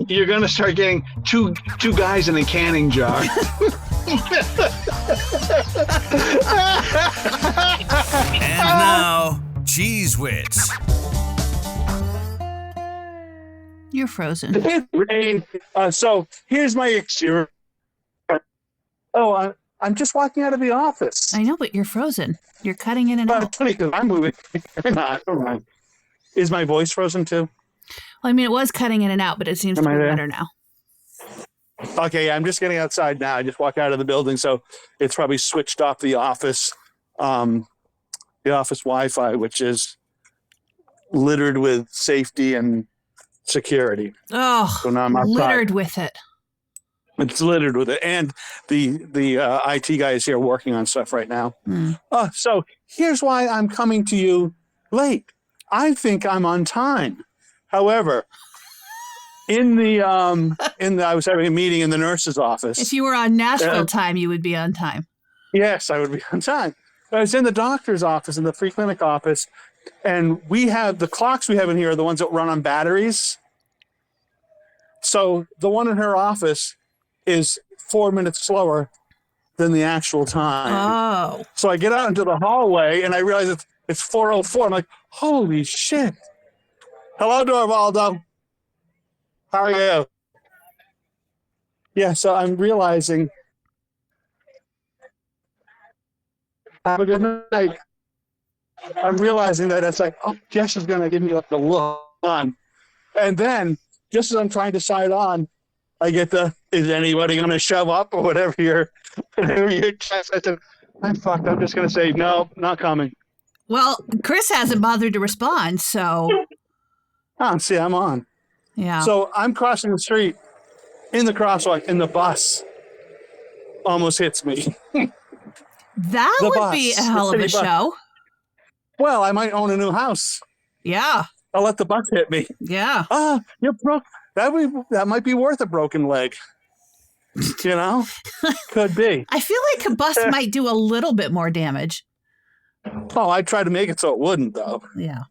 you're going to start getting two guys in a canning jar. And now, CheezWits. You're frozen. It's rain. So here's my excuse. Oh, I'm just walking out of the office. I know, but you're frozen. You're cutting in and But out. it's funny because I'm moving. Not. Is my voice frozen too? Well, I mean, it was cutting in and out, but it seems to be better now. Okay, yeah, I'm just getting outside now. I just walked out of the building, so it's probably switched off the office Wi-Fi, which is littered with safety and security. Oh, so now I'm outside. Littered with it. It's littered with it, and the IT guy is here working on stuff right now. So here's why I'm coming to you late. I think I'm on time. However, I was having a meeting in the nurse's office. If you were on Nashville time, you would be on time. Yes, I would be on time. I was in the doctor's office, in the free clinic office, and we have the clocks we have in here are the ones that run on batteries. So the one in her office is 4 minutes slower than the actual time. Oh. So I get out into the hallway and I realize it's 4:04. I'm like, holy shit. Hello, Dorvaldo. How are you? Yeah, so I'm realizing. Have a good night. I'm realizing that it's like, oh, Jess is going to give me like the look on. And then, just as I'm trying to sign on, I get is anybody going to show up or whatever your Jess? I said, I'm fucked. I'm just going to say, no, not coming. Well, Chris hasn't bothered to respond, so. Oh, see, I'm on. Yeah. So I'm crossing the street in the crosswalk, and the bus almost hits me. That would be a hell of a show. Well, I might own a new house. Yeah. I'll let the bus hit me. Yeah. You're broke. That might be worth a broken leg. You know? Could be. I feel like a bus might do a little bit more damage. Oh, I tried to make it so it wouldn't, though. Yeah.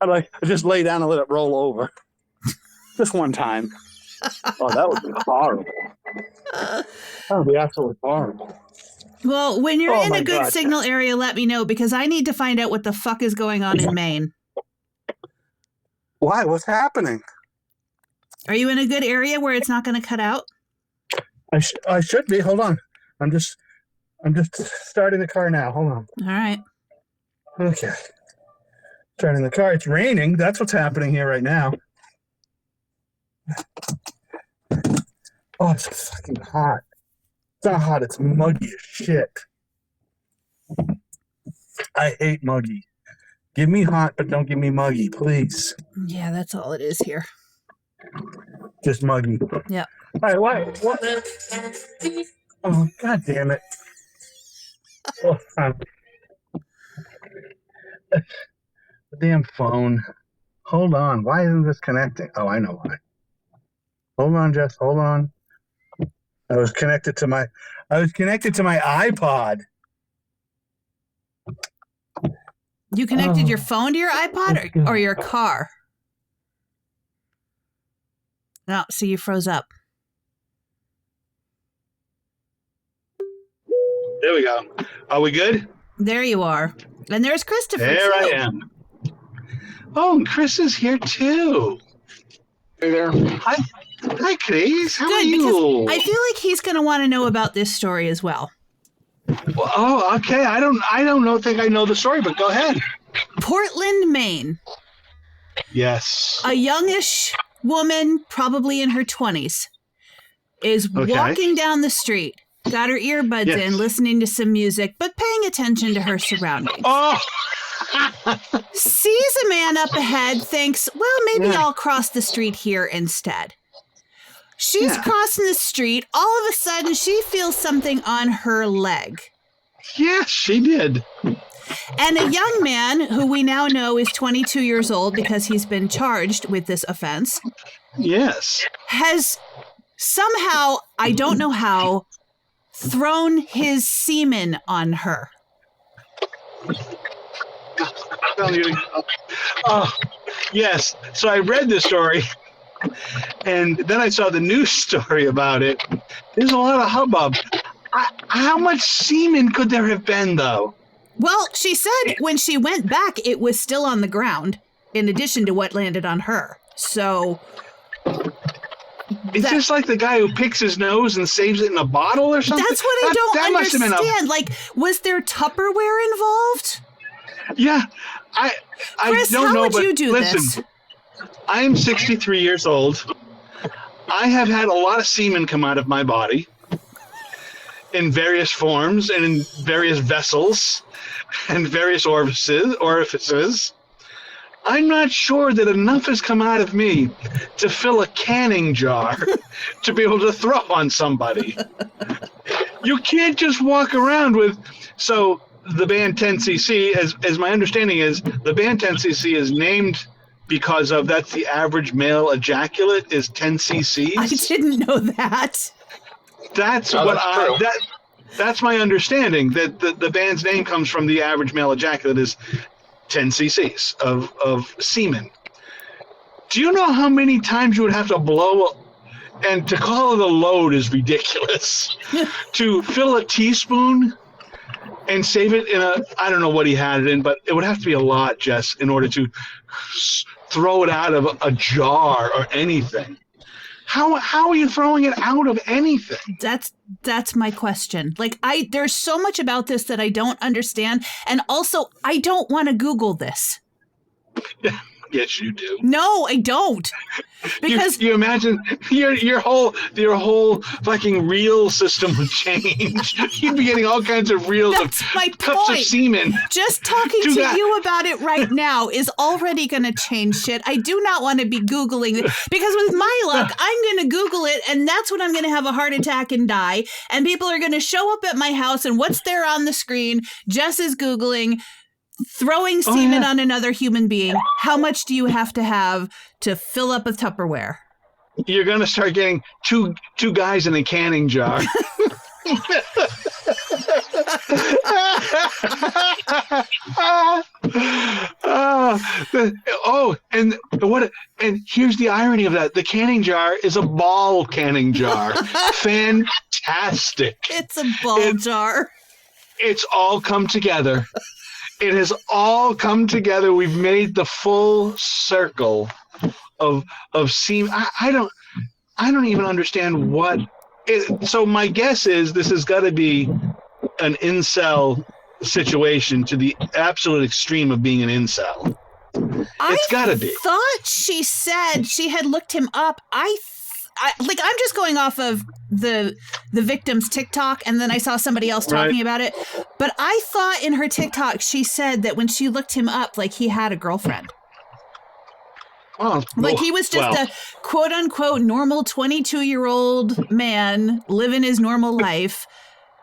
I just lay down and let it roll over. Just one time. Oh, that would be horrible. That would be absolutely horrible. Well, when you're in a good signal area, let me know, because I need to find out what the fuck is going on in Maine. Why? What's happening? Are you in a good area where it's not going to cut out? I should be. Hold on. I'm just starting the car now. Hold on. All right. Okay. Starting the car. It's raining. That's what's happening here right now. Oh, it's fucking hot. It's not hot. It's muggy as shit. I hate muggy. Give me hot, but don't give me muggy, please. Yeah, that's all it is here. Just muggy. Yeah. All right, what? Oh, God damn it. Oh, the damn phone. Hold on. Why isn't this connecting? Oh, I know why. Hold on, Jess. Hold on. I was connected to my iPod. You connected your phone to your iPod or your car? No, so you froze up. There we go. Are we good? There you are. And there's Christopher. There too. I am. Oh, and Chris is here too. Hey there. Hi, Chris. How are you? I feel like he's going to want to know about this story as well. Well, oh, okay. I don't think I know the story, but go ahead. Portland, Maine. Yes. A youngish woman, probably in her 20s, is walking down the street, got her earbuds in, listening to some music, but paying attention to her surroundings. Oh! Sees a man up ahead, thinks, well, maybe I'll cross the street here instead. She's crossing the street. All of a sudden, she feels something on her leg. Yes, she did. And a young man, who we now know is 22 years old because he's been charged with this offense. Yes. Has somehow, I don't know how, thrown his semen on her. Oh, yes. So I read this story. And then I saw the news story about it. There's a lot of hubbub. How much semen could there have been, though? Well, she said when she went back, it was still on the ground, in addition to what landed on her. So... It's just like the guy who picks his nose and saves it in a bottle or something. That's what I don't understand. Like, was there Tupperware involved? Yeah. Chris, don't know, how would but you do listen, this? I am 63 years old. I have had a lot of semen come out of my body in various forms and in various vessels and various orifices. I'm not sure that enough has come out of me to fill a canning jar to be able to throw on somebody. You can't just walk around with... So the band 10cc, as my understanding is, the band 10cc is named because of that's the average male ejaculate is 10 cc's. I didn't know that. That's that's my understanding, that the band's name comes from the average male ejaculate is 10 cc's of semen. Do you know how many times you would have to blow, and to call it a load is ridiculous, to fill a teaspoon and save it in I don't know what he had it in, but it would have to be a lot, Jess, in order to throw it out of a jar or anything. How are you throwing it out of anything? That's my question. Like, there's so much about this that I don't understand, and also I don't want to Google this. Yes, you do. No, I don't. Because you imagine your whole fucking reel system would change. You'd be getting all kinds of reels that's of my cups point. of semen. Just talking to you about it right now is already going to change shit. I do not want to be Googling it, because with my luck, I'm going to Google it, and that's when I'm going to have a heart attack and die. And people are going to show up at my house, and what's there on the screen? Jess is Googling throwing semen on another human being. How much do you have to fill up a Tupperware? You're going to start getting two guys in a canning jar. And here's the irony of that. The canning jar is a ball canning jar. Fantastic. It's a ball jar. It's all come together. It has all come together. We've made the full circle of semen. I don't even understand what. So my guess is this has got to be an incel situation to the absolute extreme of being an incel. It's got to be. I thought she said she had looked him up. I'm just going off of the victim's TikTok, and then I saw somebody else talking about it. But I thought in her TikTok she said that when she looked him up, like, he had a girlfriend. Oh, like he was just a quote unquote normal 22-year-old man living his normal life.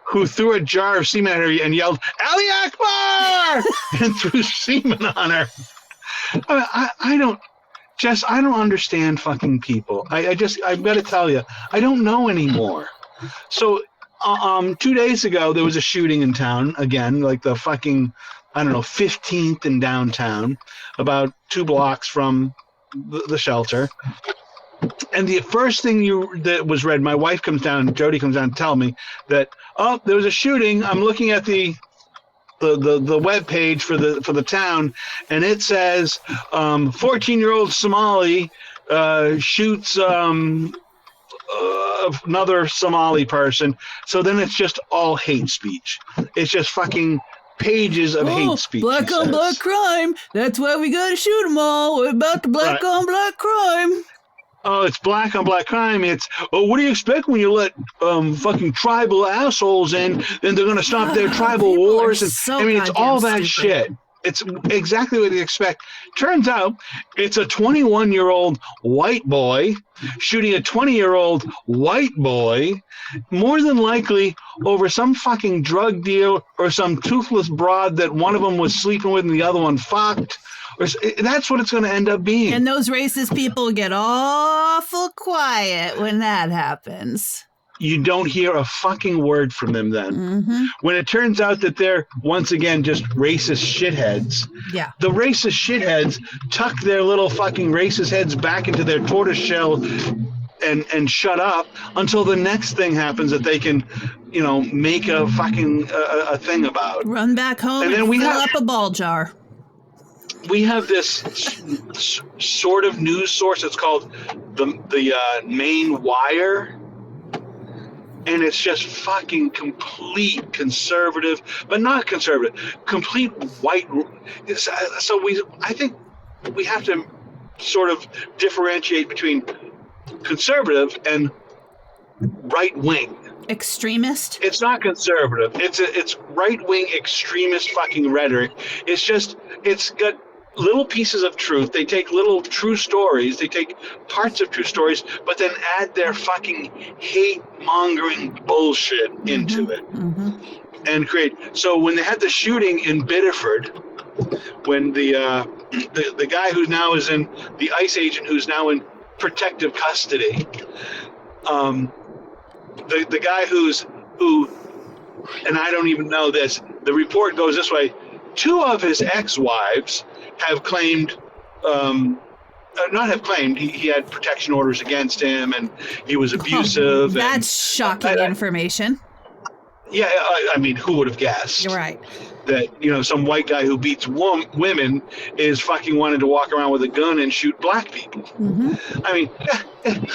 Who threw a jar of semen at her and yelled, Ali Akbar! and threw semen on her. I don't understand fucking people. I've got to tell you, I don't know anymore. So 2 days ago, there was a shooting in town again, like the fucking, 15th in downtown, about 2 blocks from the shelter. And the first thing that was read, my wife comes down, Jody comes down to tell me that, there was a shooting. I'm looking at the web page for the town, and it says 14-year-old Somali shoots another Somali person. So then it's just all hate speech. It's just fucking pages of hate speech. Black on black crime. That's why we gotta shoot them all. We're about to black on black crime. Oh, it's black on black crime. It's, what do you expect when you let fucking tribal assholes in? Then they're going to stop their tribal wars. And it's all that shit. It's exactly what you expect. Turns out it's a 21-year-old white boy shooting a 20-year-old white boy, more than likely over some fucking drug deal or some toothless broad that one of them was sleeping with and the other one fucked. That's what it's going to end up being. And those racist people get awful quiet when that happens. you don't hear a fucking word from them then. Mm-hmm. When it turns out that they're, once again, just racist shitheads, Yeah. the racist shitheads tuck their little fucking racist heads back into their tortoise shell and shut up until the next thing happens that they can, make a fucking a thing about. Run back home And and, then we fill have- up a ball jar. We have this sort of news source. It's called the Maine Wire. And it's just fucking complete conservative, but not conservative, complete white. So I think we have to sort of differentiate between conservative and right wing. Extremist? It's not conservative. It's right wing extremist fucking rhetoric. It's got little pieces of truth. They take little true stories. They take parts of true stories, but then add their fucking hate mongering bullshit into it and create. So when they had the shooting in Biddeford, when the guy who now is in the ICE agent who's now in protective custody, the guy who, and I don't even know this. The report goes this way: 2 of his ex-wives have claimed, not have claimed, he had protection orders against him and he was abusive. That's shocking information. Yeah, I mean, who would have guessed? You're right. That, some white guy who beats women is fucking wanting to walk around with a gun and shoot black people. Mm-hmm. I mean,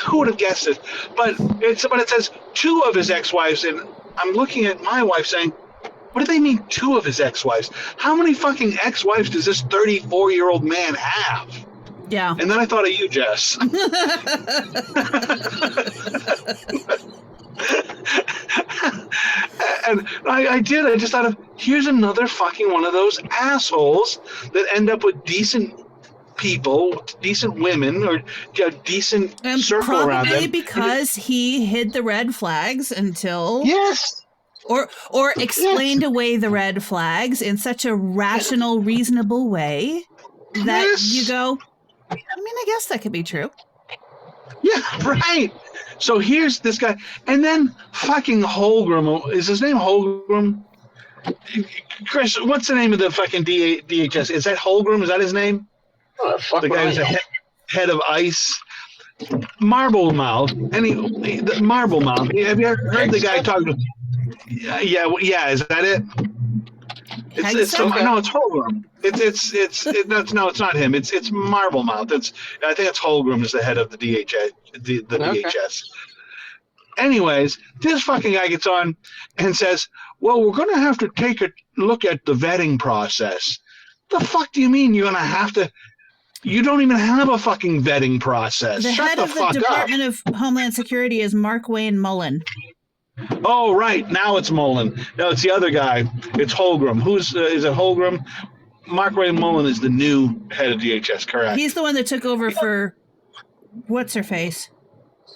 who would have guessed it? But it says 2 of his ex-wives, and I'm looking at my wife saying, what do they mean 2 of his ex-wives? How many fucking ex-wives does this 34-year-old man have? Yeah. And then I thought of you, Jess. And I did. I just thought of, here's another fucking one of those assholes that end up with decent people, decent women, or decent And circle around them. probably because he hid the red flags until... Yes. Or explained away the red flags in such a rational, reasonable way that you go, I mean, I guess that could be true. Yeah, right. So here's this guy. And then fucking Holgram. Is his name Holgram? Chris, what's the name of the fucking DHS? Is that Holgram? Is that his name? Oh, fuck The guy who's the head of ICE. Marble Mouth. Marble Mouth. Have you ever heard the guy talk to... Yeah. Is that it? It's Holgram. It's not him. It's Marble Mouth. I think it's Holgram is the head of the DHS. The DHS. Anyways, this fucking guy gets on and says, "Well, we're going to have to take a look at the vetting process." The fuck do you mean you're going to have to? You don't even have a fucking vetting process. The Shut head the of the fuck Department up. of Homeland Security is Mark Wayne Mullen. Oh, right. Now it's Mullen. No, it's the other guy. It's Holgram. Is it Holgram? Mark Ray Mullen is the new head of DHS, correct? He's the one that took over for what's her face?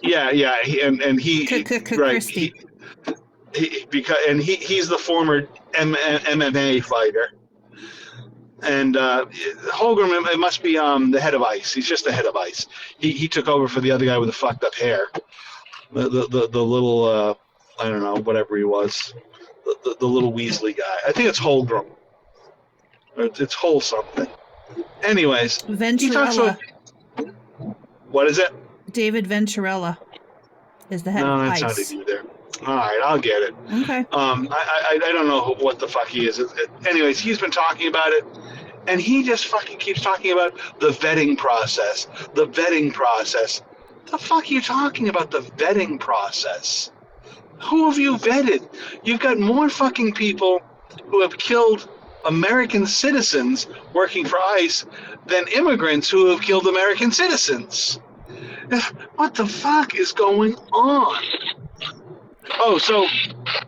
Yeah. Christie. He's the former MMA fighter. And Holgram, it must be the head of ICE. He's just the head of ICE. He took over for the other guy with the fucked up hair. The little I don't know, whatever he was. The little Weasley guy. I think it's Holgram. Or it's Hole something. Anyways. Venturella. What is it? David Venturella is the head No, of that's ICE. not it either. All right, I'll get it. Okay. I don't know what the fuck he is. Anyways, he's been talking about it, and he just fucking keeps talking about the vetting process. The vetting process. The fuck are you talking about, the vetting process? Who have you vetted? You've got more fucking people who have killed American citizens working for ICE than immigrants who have killed American citizens. What the fuck is going on? Oh, so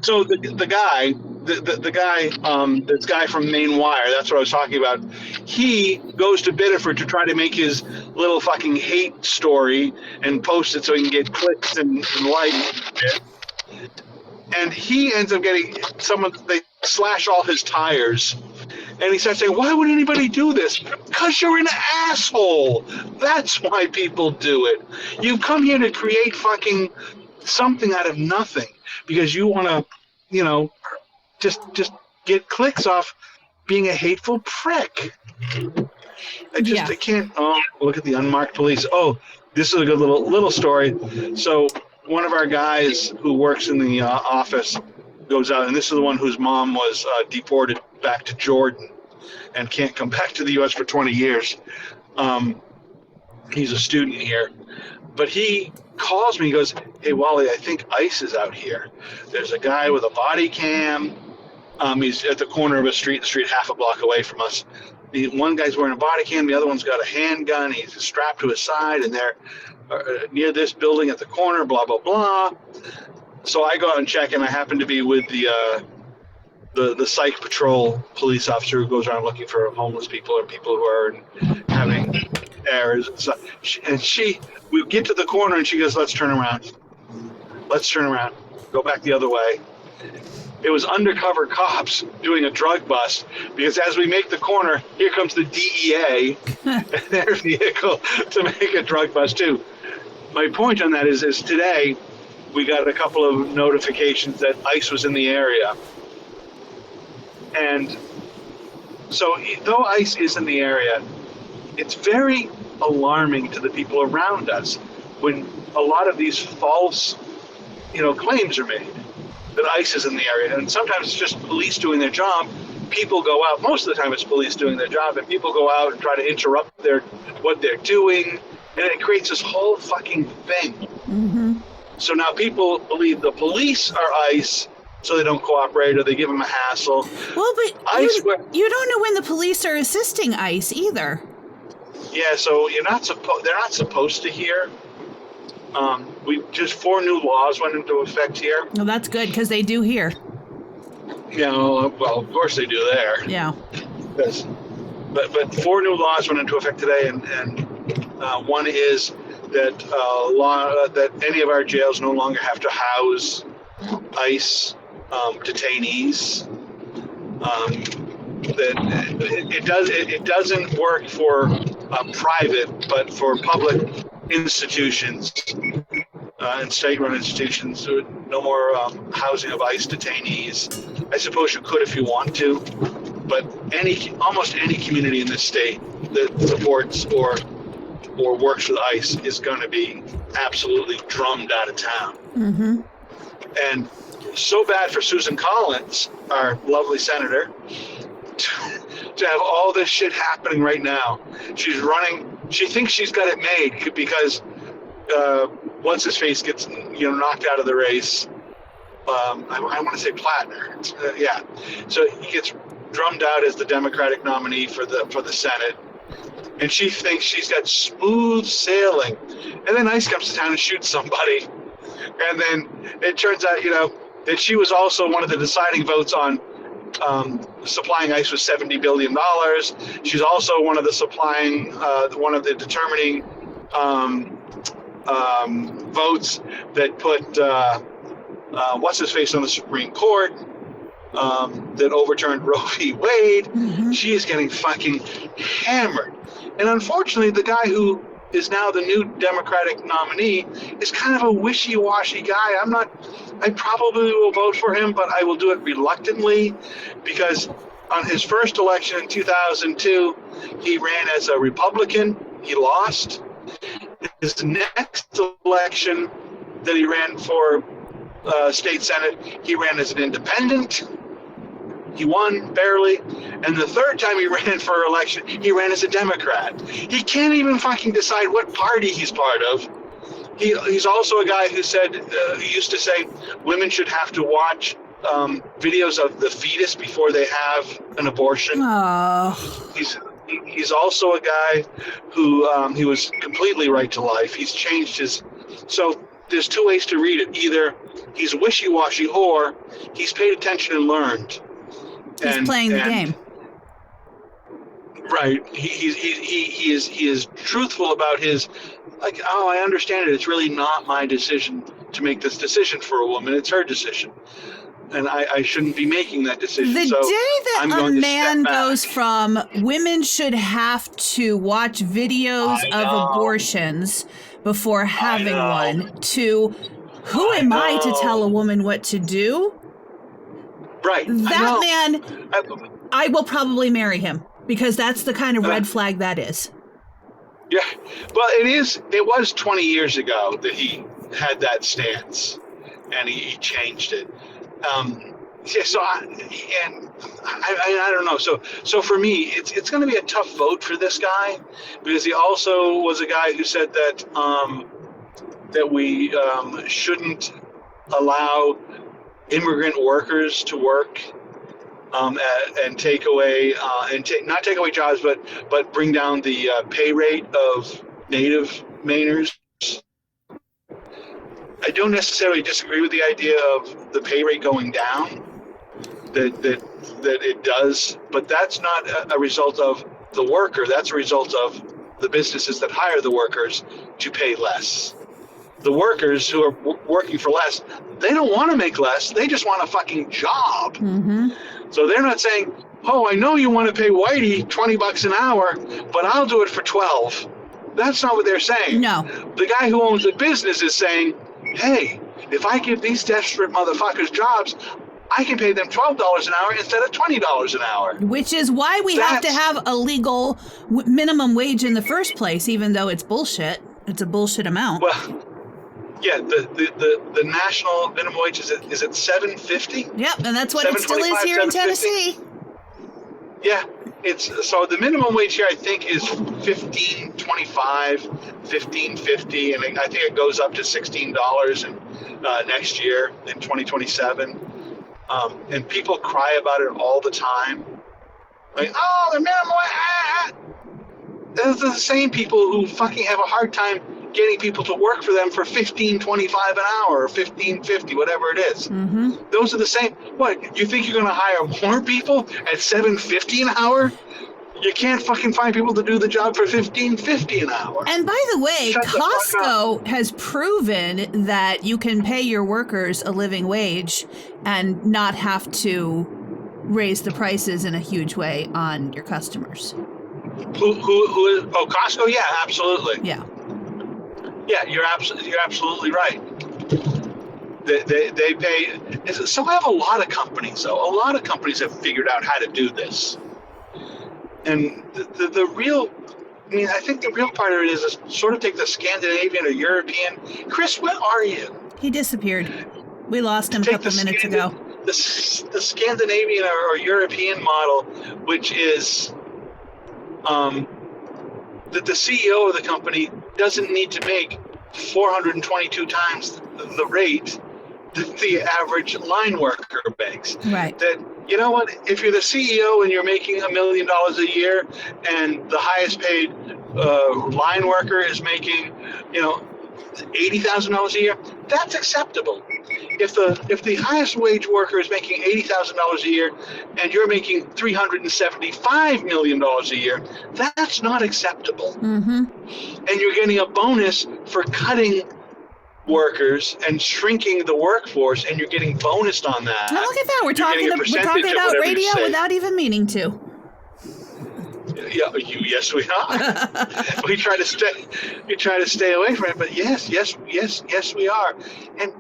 the guy, this guy from Maine Wire, that's what I was talking about. He goes to Biddeford to try to make his little fucking hate story and post it so he can get clicks and likes. And he ends up getting they slash all his tires. And he starts saying, why would anybody do this? Because you're an asshole. That's why people do it. You come here to create fucking something out of nothing because you want to, just get clicks off being a hateful prick. I can't. Oh, look at the unmarked police. Oh, this is a good little story. So one of our guys who works in the office goes out, and this is the one whose mom was deported back to Jordan and can't come back to the U.S. for 20 years. He's a student here, but he calls me. He goes, "Hey, Wally, I think ICE is out here. There's a guy with a body cam. He's at the corner of a street, half a block away from us. The one guy's wearing a body cam, the other one's got a handgun. He's strapped to his side, and they're near this building at the corner, blah, blah, blah." So I go out and check, and I happen to be with the psych patrol police officer who goes around looking for homeless people or people who are having errors and stuff. We get to the corner, and she goes, "Let's turn around. Let's turn around. Go back the other way." It was undercover cops doing a drug bust because as we make the corner, here comes the DEA and their vehicle to make a drug bust too. My point on that is today we got a couple of notifications that ICE was in the area. And so though ICE is in the area, it's very alarming to the people around us when a lot of these false, claims are made that ICE is in the area. And sometimes it's just police doing their job. People go out, most of the time it's police doing their job, and people go out and try to interrupt what they're doing, and it creates this whole fucking thing. Mm-hmm. So now people believe the police are ICE, so they don't cooperate or they give them a hassle. Well, but you don't know when the police are assisting ICE either. Yeah, so they're not supposed to hear. We just 4 new laws went into effect here. Well, that's good because they do here. Well, of course they do there. Yeah. But 4 new laws went into effect today, and one is that that any of our jails no longer have to house ICE detainees. That it doesn't work for private, but for public institutions and state-run institutions. No more housing of ICE detainees. I suppose you could if you want to, but almost any community in this state that supports or works with ICE is going to be absolutely drummed out of town. Mm-hmm. And so bad for Susan Collins, our lovely senator, to have all this shit happening right now. She's running. She thinks she's got it made because once his face gets knocked out of the race, I want to say Plattner. Yeah. So he gets drummed out as the Democratic nominee for the Senate, and she thinks she's got smooth sailing. And then ICE comes to town and shoots somebody, and then it turns out that she was also one of the deciding votes on supplying ICE with $70 billion. She's also one of the determining votes that put what's his face on the Supreme Court, that overturned Roe v. Wade. Mm-hmm. She is getting fucking hammered, and unfortunately, the guy who is now the new Democratic nominee is kind of a wishy-washy guy. I probably will vote for him, but I will do it reluctantly because on his first election in 2002, he ran as a Republican. He lost. His next election that he ran for state senate, he ran as an independent. He won barely. And the third time he ran for election, he ran as a Democrat. He can't even fucking decide what party he's part of. He's also a guy who used to say women should have to watch videos of the fetus before they have an abortion. Oh. He's also a guy who he was completely right to life. He's changed his. So there's 2 ways to read it. Either he's a wishy-washy or he's paid attention and learned. He's playing the game. Right. He is truthful about his, I understand it. It's really not my decision to make this decision for a woman. It's her decision. And I shouldn't be making that decision. The so day that I'm a going man to step back. goes from women should have to watch videos of abortions before having one to Who am I to tell a woman what to do? Right. That man, I will probably marry him because that's the kind of red flag that is. Yeah. Well, it was 20 years ago that he had that stance, and he changed it. Yeah, so I don't know. So for me, it's going to be a tough vote for this guy, because he also was a guy who said that that we shouldn't allow immigrant workers to work and take away not take away jobs, but bring down the pay rate of native Mainers. I don't necessarily disagree with the idea of the pay rate going down. That it does, but that's not a result of the worker. That's a result of the businesses that hire the workers to pay less. The workers who are working for less, they don't want to make less. They just want a fucking job. Mm-hmm. So they're not saying, "Oh, I know you want to pay Whitey $20 an hour, but I'll do it for $12." That's not what they're saying. No. The guy who owns the business is saying, "Hey, if I give these desperate motherfuckers jobs, I can pay them $12 an hour instead of $20 an hour." Which is why we have to have a legal minimum wage in the first place, even though it's bullshit. It's a bullshit amount. Well, yeah, the national minimum wage is it $7.50? Yep, and that's what it still is here in Tennessee. Yeah, so the minimum wage here I think is $15.25, $15.50, and I think it goes up to $16 next year in 2027. And people cry about it all the time. Like, oh, the minimum wage. Those are the same people who fucking have a hard time getting people to work for them for $15.25 an hour or $15.50, whatever it is. Mm-hmm. Those are the same. What, you think you're going to hire more people at $7.50 an hour? You can't fucking find people to do the job for $15.50 an hour. And by the way, Costco has proven that you can pay your workers a living wage and not have to raise the prices in a huge way on your customers. Who is? Oh, Costco? Yeah, absolutely. Yeah. Yeah, you're absolutely right. They pay. So I have a lot of companies, though. A lot of companies have figured out how to do this. And the real, I mean, I think the real part of it is sort of take the Scandinavian or European. Chris, where are you? He disappeared. We lost him a couple minutes ago. The Scandinavian or European model, which is that the CEO of the company doesn't need to make 422 times the rate that the average line worker makes. Right. That, you know what, if you're the CEO and you're making $1 million a year and the highest paid line worker is making, $80,000 a year, that's acceptable. If the highest wage worker is making $80,000 a year and you're making $375 million a year, that's not acceptable. Mm-hmm. And you're getting a bonus for cutting workers and shrinking the workworce, and you're getting bonused on that. Now look at that. We're talking about radio without even meaning to. Yeah, yes, we are. we try to stay away from it, but yes, we are. And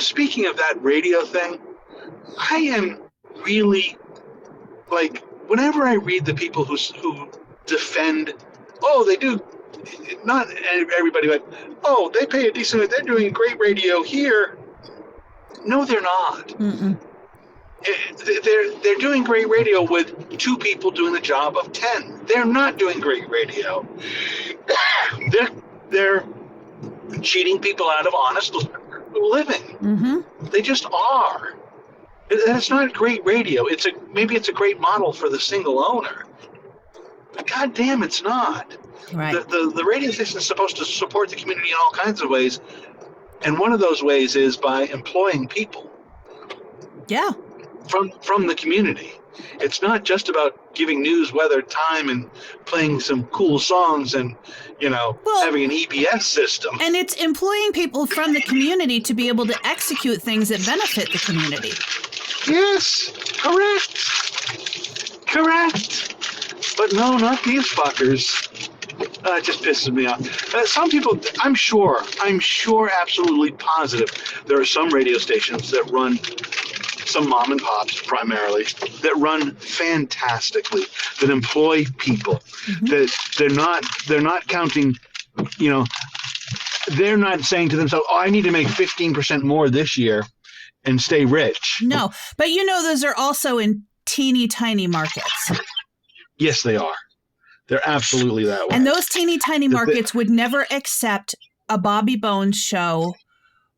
speaking of that radio thing, I am really like, whenever I read the people who defend, they do, not everybody, but they pay a decent, they're doing great radio here. No, they're not. Mm-mm. They're doing great radio with 2 people doing the job of 10. They're not doing great radio. They're cheating people out of honest living. Mm-hmm. They just are. That's not great radio. Maybe it's a great model for the single owner, but goddamn, it's not. Right. The radio station is supposed to support the community in all kinds of ways, and one of those ways is by employing people. Yeah. From the community. It's not just about giving news, weather, time, and playing some cool songs and, having an EBS system. And it's employing people from the community to be able to execute things that benefit the community. Yes, correct. But no, not these fuckers. It just pisses me off. Some people, I'm sure, absolutely positive, there are some radio stations that run, some mom and pops primarily, that run fantastically, that employ people, that they're not counting, you know, they're not saying to themselves, oh, I need to make 15% more this year and stay rich. No, but you know, those are also in teeny tiny markets. Yes, they are. They're absolutely that way. And those teeny tiny markets would never accept a Bobby Bones show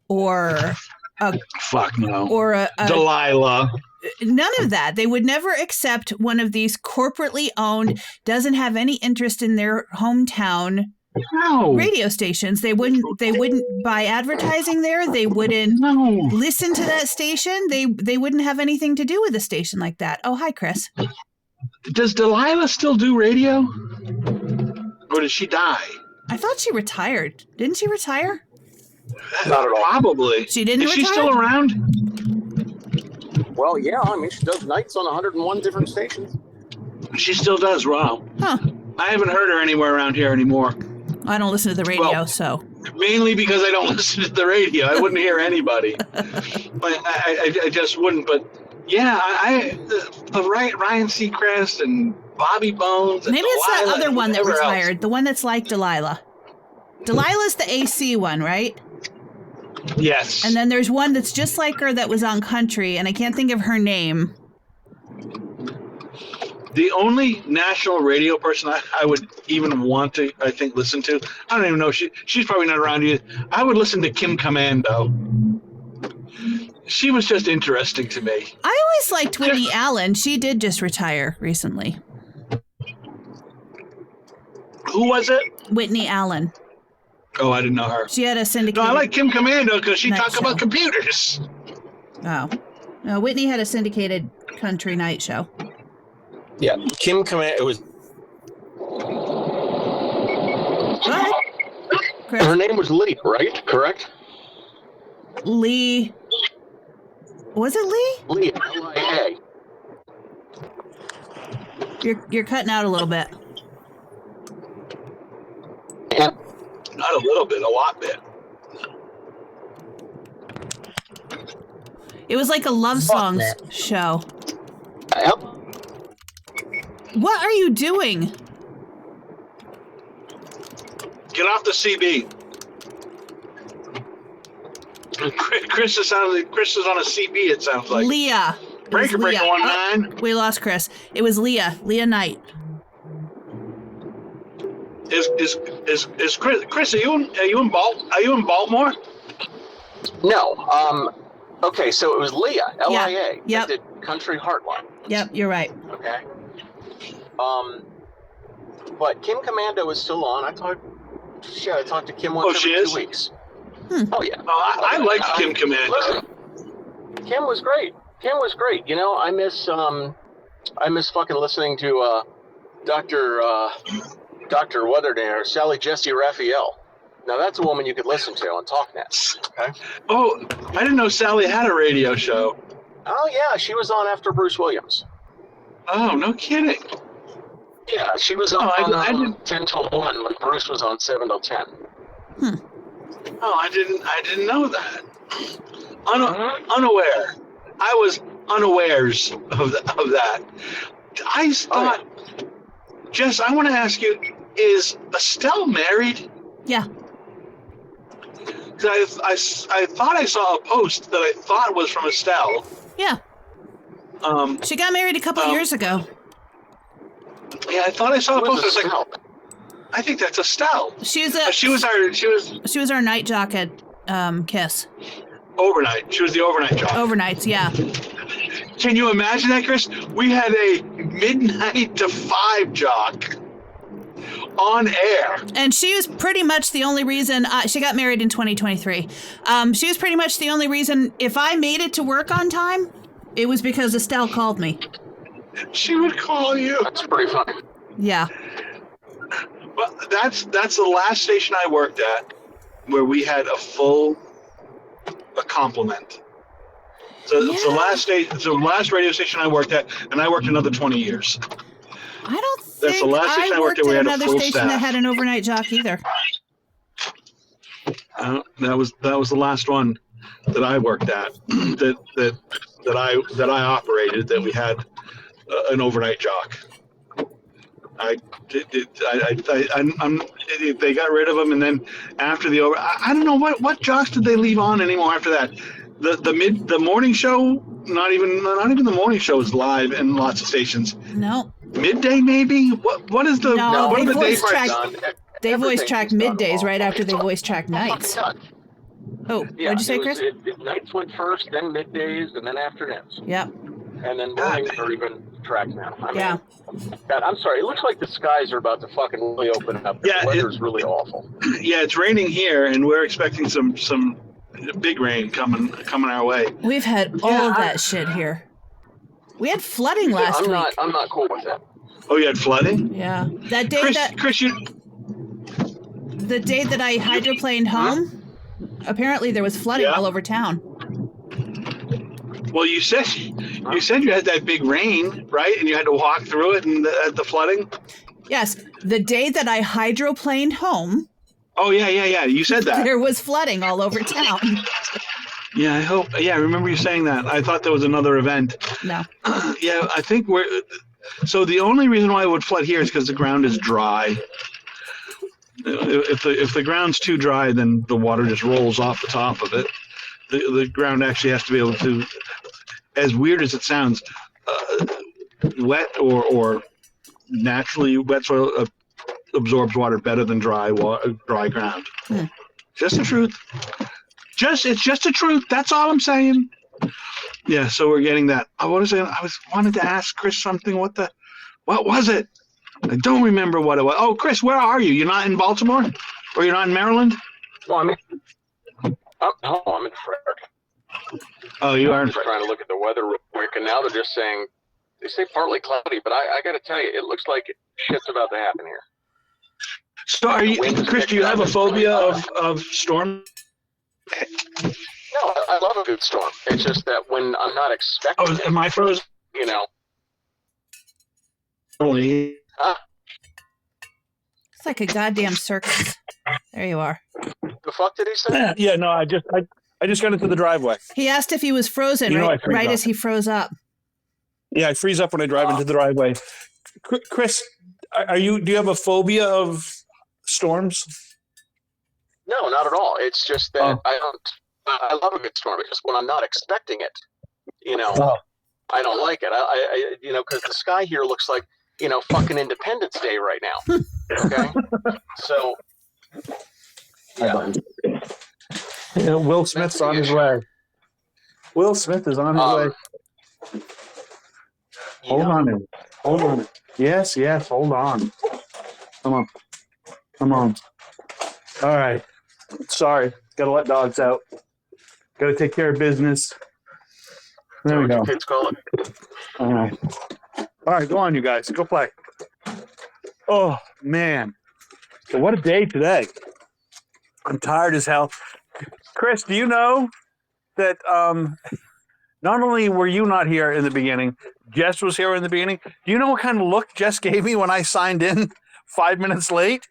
or a Delilah. None of that. They would never accept one of these corporately owned, doesn't have any interest in their hometown radio stations. They wouldn't buy advertising there. They wouldn't listen to that station. They wouldn't have anything to do with a station like that. Oh, hi, Chris. Does Delilah still do radio? Or did she die? I thought she retired. Didn't she retire? Not at all. Probably. She didn't retire? Is she still around? Well, yeah. I mean, she does nights on 101 different stations. She still does. Wow. Huh. I haven't heard her anywhere around here anymore. I don't listen to the radio, so. Mainly because I don't listen to the radio. I wouldn't hear anybody. I just wouldn't. But yeah, Ryan Seacrest and Bobby Bones. And maybe it's Delilah that other one that retired, else. the one that's like Delilah. Delilah's the AC one, right? Yes. And then there's one that's just like her that was on country, and I can't think of her name. The only national radio person I would even want to, I think, listen to, I don't even know, she's probably not around either. I would listen to Kim Commando. She was just interesting to me. I always liked Whitney Allen. She did just retire recently. Who was it? Whitney Allen. Oh, I didn't know her. She had a syndicated... No, I like Kim Commando because she night talked show. about computers. Oh. No, Whitney had a syndicated country night show. Yeah, Kim Commando. It was. Go ahead. Chris. Her name was Lee, right? Correct? Lee. Was it Lee? Lee, L-I-A. You're cutting out a little bit. Yeah. Not a little bit, a lot bit. It was like a love songs show. Yep. What are you doing? Get off the CB. Chris is on a CB, it sounds like. Leah. Breaker 19. Oh, we lost Chris. It was Leah. Leah Knight. Is Chris? Are you in Baltimore? No. Okay, so it was Leah, L-I-A. Yep. That did Country Heartline. Yep, you're right. Okay. But Kim Commando is still on. I talked to Kim once every 2 weeks. Oh yeah. Oh, I liked Kim Commando. Listen, Kim was great. You know, I miss fucking listening to Dr. Weatherdale or Sally Jesse Raphael. Now that's a woman you could listen to on TalkNet. Okay. Oh, I didn't know Sally had a radio show. Oh yeah, she was on after Bruce Williams. Oh, no kidding. Yeah, she was on I didn't 10 till 1 when Bruce was on 7 till 10. Oh, I didn't know that. Unaware. I was unawares of that. I thought, Jess, I want to ask you, is Estelle married? Yeah. I thought I saw a post that I thought was from Estelle. Yeah. She got married a couple years ago. Yeah, I thought I saw a post. I was like, I think that's Estelle. She was our night jock at Kiss. Overnight. She was the overnight jock. Overnights, yeah. Can you imagine that, Chris? We had a midnight to 5 jock on air. And she was pretty much the only reason, she got married in 2023. She was pretty much the only reason, if I made it to work on time, it was because Estelle called me. She would call you. That's pretty funny. Yeah. Well, that's the last station I worked at where we had a complement. So it's the last radio station I worked at, and I worked another 20 years. I don't That's the think last station I worked at, we at had a another full station that staff. had an overnight jock either. That was the last one that I worked at that I operated, that we had an overnight jock. They got rid of them, and then after I don't know what jocks did they leave on anymore after that. The morning show, not even the morning show is live in lots of stations. No. Midday maybe. What is the No, what they are the voice days? track. They voice Everything's track done middays wrong. right after they voice track nights. Oh, Yeah, what'd you say, Chris? Nights went first, then middays, and then afternoons. Yep. And then mornings are even tracked now. I Yeah. mean, God, I'm sorry. It looks like the skies are about to fucking really open up. Yeah, The weather's really awful. Yeah, it's raining here, and we're expecting some big rain coming our way. We've had all of that shit here. We had flooding last week. I'm not cool with that. Oh, you had flooding? Yeah. That day the day that I hydroplaned home, apparently there was flooding all over town. Well, you said you had that big rain, right? And you had to walk through it and the flooding? Yes. The day that I hydroplaned home. Oh, yeah. You said that. There was flooding all over town. Yeah, I remember you saying that. I thought there was another event. No. Yeah, I think so the only reason why it would flood here is because the ground is dry. If the ground's too dry, then the water just rolls off the top of it. The ground actually has to be able to, as weird as it sounds, wet or naturally wet soil absorbs water better than dry ground. Just the truth. It's just the truth. That's all I'm saying. Yeah, so we're getting that. I wanted to ask Chris something. What was it? I don't remember what it was. Oh, Chris, where are you? You're not in Baltimore? Or you're not in Maryland? Well, I'm in Frederick. Oh, you are I'm in just trying to look at the weather real quick, and now they're just saying, they say partly cloudy, but I got to tell you, it looks like shit's about to happen here. So Chris, do you have a phobia of storm? No, I love a good storm. It's just that when I'm not expecting it, Am I frozen? you know. It's like a goddamn circus. There you are. The fuck did he say? Yeah, no, I just got into the driveway. He asked if he was frozen right as he froze up. Yeah, I freeze up when I drive into the driveway. Chris, do you have a phobia of storms? No, not at all. It's just that I love a good storm. It's just when I'm not expecting it, I don't like it. I because the sky here looks like, fucking Independence Day right now. Okay? So, yeah. Will Smith's on his way. Will Smith is on his way. Hold on. Yes, hold on. Come on. All right. Sorry. Got to let dogs out. Got to take care of business. There we go. Kids call it. All right, go on, you guys. Go play. Oh, man. So what a day today. I'm tired as hell. Chris, do you know that not only were you not here in the beginning, Jess was here in the beginning. Do you know what kind of look Jess gave me when I signed in 5 minutes late?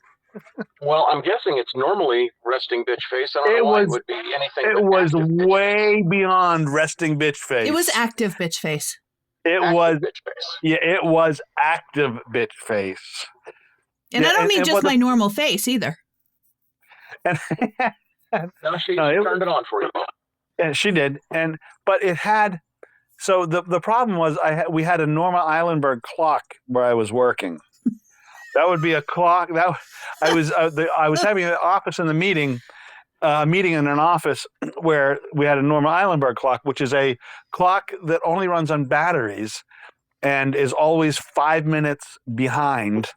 Well, I'm guessing it's normally resting bitch face. I don't know why it would be anything. It was way beyond resting bitch face. It was active bitch face. It was active bitch face. And I don't mean just my normal face either. No, she turned it on for you. Yeah, she did. But it had. So the problem was we had a Norma Eilenberg clock where I was working. That would be a clock. I was having an office in the meeting in an office where we had a Norma Eilenberg clock, which is a clock that only runs on batteries and is always 5 minutes behind.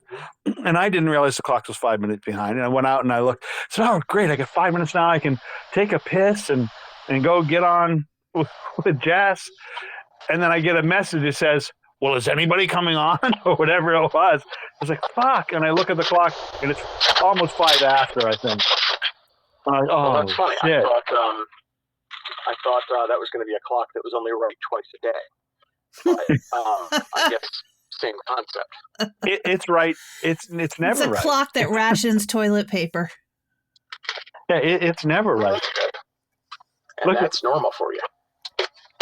And I didn't realize the clock was 5 minutes behind. And I went out and I looked. I said, "Oh, great! I got 5 minutes now. I can take a piss and go get on with Jess." And then I get a message that says, "Well, is anybody coming on?" or whatever it was. I was like, "Fuck!" And I look at the clock, and it's almost 5 after, I think. Well, that's funny. Shit. I thought that was going to be a clock that was only right twice a day. But I guess Same concept. It's right. It's never It's a right. clock that rations toilet paper. Yeah, it's never right. And Look, that's normal for you.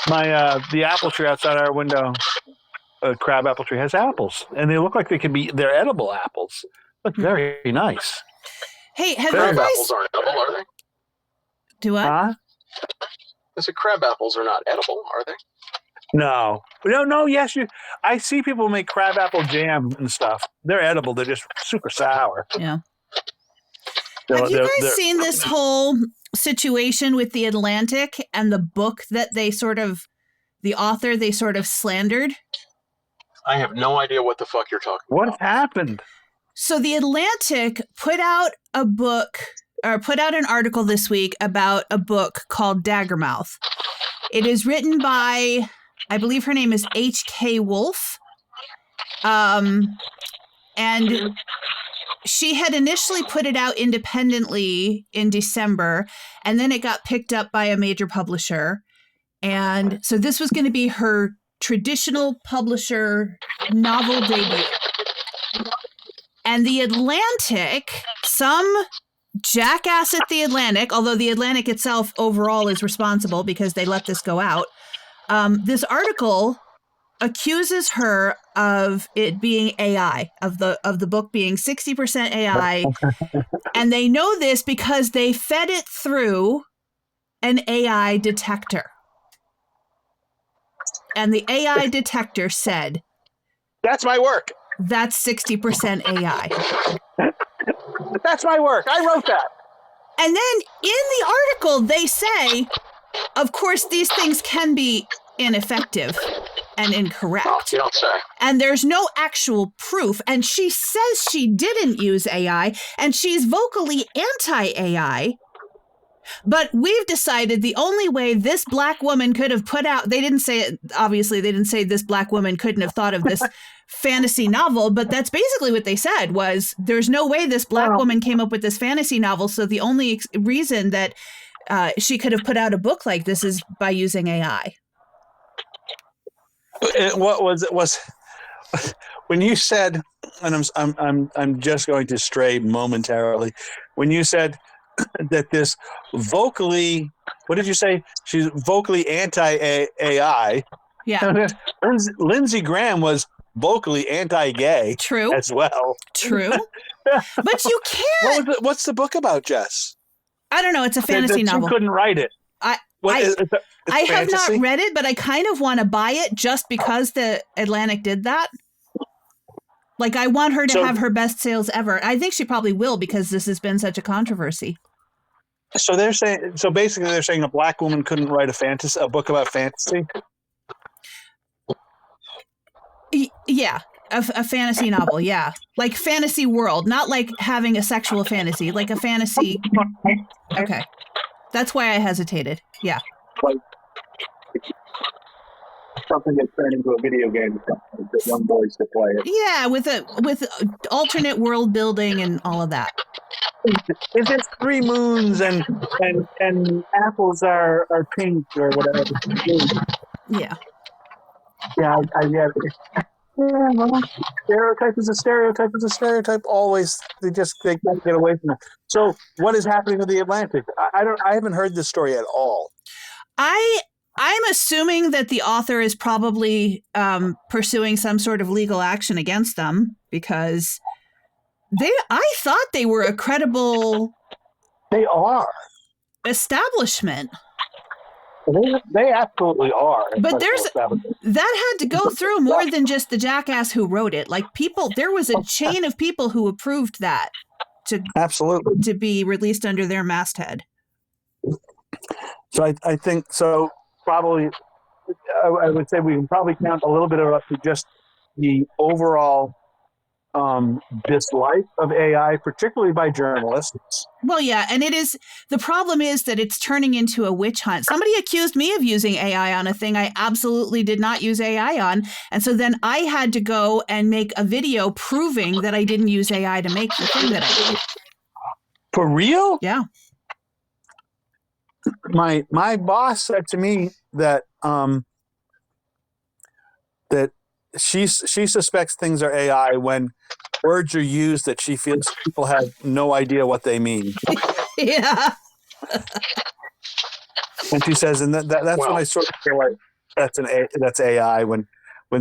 my the apple tree outside our window, a crab apple tree, has apples, and they look like they're edible apples. Look very nice. Hey, have Crab you guys apples aren't edible, are they? do what? Huh? I said crab apples are not edible, are they? No. Yes, I see people make crab apple jam and stuff. They're edible. They're just super sour. Yeah. Have you guys seen this whole situation with the Atlantic and the book that the author they sort of slandered? I have no idea what the fuck you're talking What about. happened? So the Atlantic put out an article this week about a book called Daggermouth. It is written by, I believe her name is H.K. Wolf. And she had initially put it out independently in December, and then it got picked up by a major publisher. And so this was going to be her traditional publisher novel debut. And the Atlantic, some jackass at the Atlantic, although the Atlantic itself overall is responsible because they let this go out, this article accuses her of it being AI, of the book being 60% AI. And they know this because they fed it through an AI detector. And the AI detector said, That's my work. that's 60% AI. That's my work. I wrote that. And then in the article, they say, of course, these things can be ineffective and incorrect. Oh, you don't say. And there's no actual proof. And she says she didn't use AI, and she's vocally anti-AI. But we've decided the only way this black woman could have put out, they didn't say it, obviously, they didn't say this black woman couldn't have thought of this fantasy novel, but that's basically what they said was there's no way this black woman came up with this fantasy novel. So the only reason that she could have put out a book like this is by using AI. What was it? Was when you said, and I'm just going to stray momentarily, when you said that this vocally, what did you say? She's vocally anti-AI. Yeah. Lindsey Graham was vocally anti-gay. True. As well. True. But you can't. What's the book about, Jess? I don't know. It's a fantasy novel. You couldn't write it. I have not read it, but I kind of want to buy it just because the Atlantic did that. Like, I want her to have her best sales ever. I think she probably will because this has been such a controversy. So basically they're saying a black woman couldn't write a book about fantasy? Yeah. A fantasy novel, yeah. Like fantasy world, not like having a sexual fantasy, like a fantasy. Okay. That's why I hesitated. Yeah. Like something that's turned into a video game that young boys to play it. Yeah, with alternate world building and all of that. If it's 3 moons and apples are pink or whatever. Yeah. Yeah, I get it. Yeah, well, stereotype is a stereotype. Always, they can't get away from it. So, what is happening with the Atlantic? I haven't heard this story at all. I'm assuming that the author is probably pursuing some sort of legal action against them because I thought they were a credible. They are establishment. They absolutely are. But that had to go through more than just the jackass who wrote it. Like there was a chain of people who approved that to be released under their masthead. So I think so. Probably, I would say we can probably count a little bit of just the overall dislike of AI, particularly by journalists. Well, yeah, and the problem is that it's turning into a witch hunt. Somebody accused me of using AI on a thing I absolutely did not use AI on, and so then I had to go and make a video proving that I didn't use AI to make the thing that I did. For real? Yeah. My boss said to me that she suspects things are AI when words are used that she feels people have no idea what they mean. Yeah. And she says, and that's when I sort of feel like that's AI when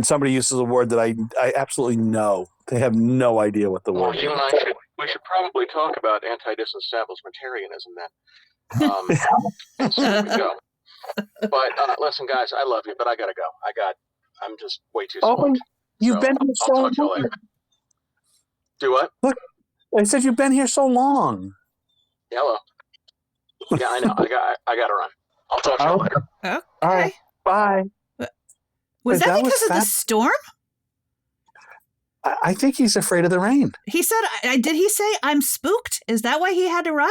somebody uses a word that I absolutely know. They have no idea what the word is. You and I should probably talk about anti-disestablishmentarianism then. And so there we go. But listen, guys, I love you, but I gotta go. I'm just way too smoked. You've been here so I'll talk to you long. later. Do what? Look, I said you've been here so long. Hello. Yeah, I know. I gotta run. I'll talk to you later. Okay. All right. Bye. Was Wait, that because of the storm? I think he's afraid of the rain. He said, did he say I'm spooked? Is that why he had to run?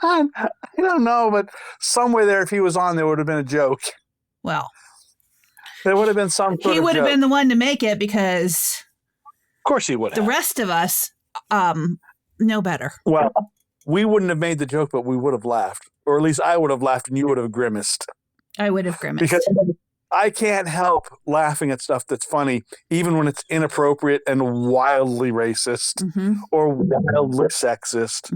I don't know, but somewhere there, if he was on, there would have been a joke. Well, there would have been some sort of he would have joke. been the one to make it because Of course he would have. the rest of us know better. Well, we wouldn't have made the joke, but we would have laughed. Or at least I would have laughed and you would have grimaced. I would have grimaced. Because I can't help laughing at stuff that's funny, even when it's inappropriate and wildly racist or wildly sexist